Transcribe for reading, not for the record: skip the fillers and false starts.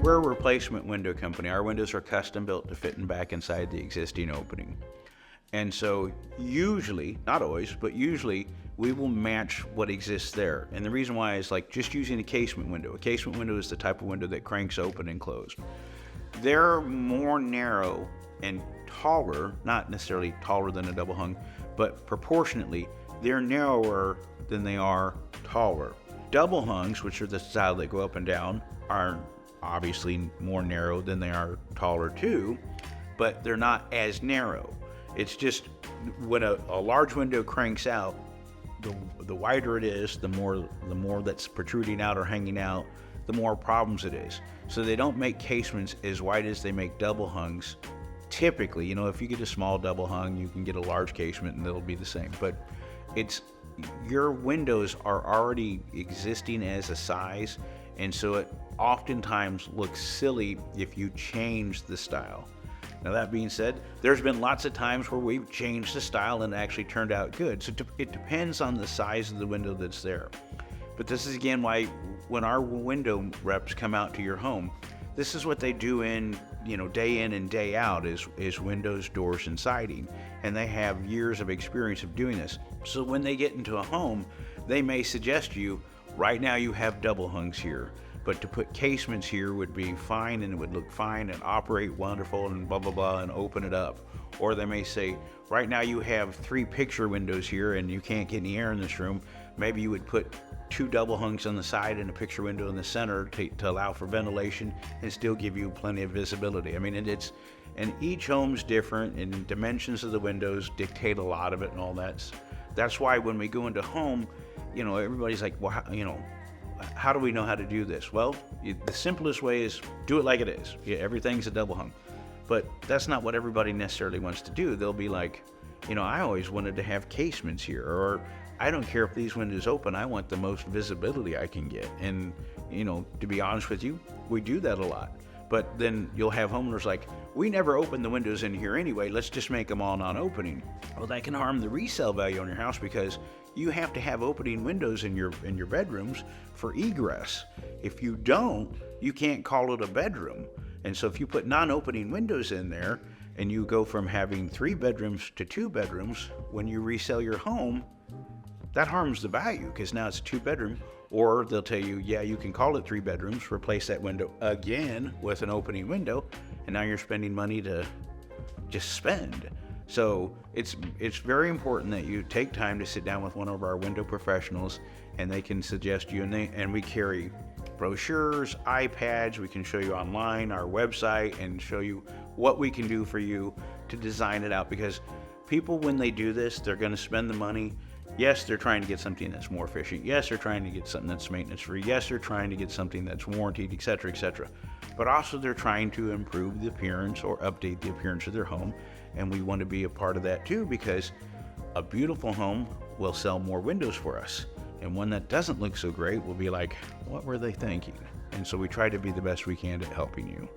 We're a replacement window company. Our windows are custom built to fit back inside the existing opening. And so usually, not always, but usually we will match what exists there. And the reason why is like just using a casement window. A casement window is the type of window that cranks open and closed. They're more narrow and taller, not necessarily taller than a double hung, but proportionately, they're narrower than they are taller. Double hungs, which are the style that go up and down, are obviously more narrow than they are taller too, but they're not as narrow. It's just when a large window cranks out, the wider it is, the more that's protruding out or hanging out, the more problems it is. So they don't make casements as wide as they make double hungs. Typically, if you get a small double hung, you can get a large casement and it'll be the same. But your windows are already existing as a size, and so it oftentimes looks silly if you change the style. Now that being said, there's been lots of times where we've changed the style and it actually turned out good. So it depends on the size of the window that's there. But this is again why when our window reps come out to your home, this is what they do day in and day out is windows, doors, and siding. And they have years of experience of doing this. So when they get into a home, they may suggest to you, right now you have double hungs here, but to put casements here would be fine and it would look fine and operate wonderful and blah, blah, blah, and open it up. Or they may say, right now you have 3 picture windows here and you can't get any air in this room. Maybe you would put 2 double hungs on the side and a picture window in the center to allow for ventilation and still give you plenty of visibility. I mean, and each home's different, and dimensions of the windows dictate a lot of it and all that. That's why when we go into home, everybody's like, well, how do we know how to do this? Well, the simplest way is do it like it is. Yeah, everything's a double hung. But that's not what everybody necessarily wants to do. They'll be like, I always wanted to have casements here, or I don't care if these windows open, I want the most visibility I can get. And, to be honest with you, we do that a lot. But then you'll have homeowners like, we never open the windows in here anyway, let's just make them all non-opening. Well, that can harm the resale value on your house because you have to have opening windows in your bedrooms for egress. If you don't, you can't call it a bedroom. And so if you put non-opening windows in there and you go from having 3 bedrooms to 2 bedrooms, when you resell your home, that harms the value because now it's a 2-bedroom. Or they'll tell you, yeah, you can call it 3 bedrooms, replace that window again with an opening window, and now you're spending money to just spend. So it's very important that you take time to sit down with one of our window professionals, and they can suggest you, and we carry brochures, iPads, we can show you online, our website, and show you what we can do for you to design it out. Because people, when they do this, they're going to spend the money. Yes, they're trying to get something that's more efficient. Yes, they're trying to get something that's maintenance free. Yes, they're trying to get something that's warranted, etc., etc. But also they're trying to improve the appearance or update the appearance of their home. And we want to be a part of that too, because a beautiful home will sell more windows for us. And one that doesn't look so great will be like, what were they thinking? And so we try to be the best we can at helping you.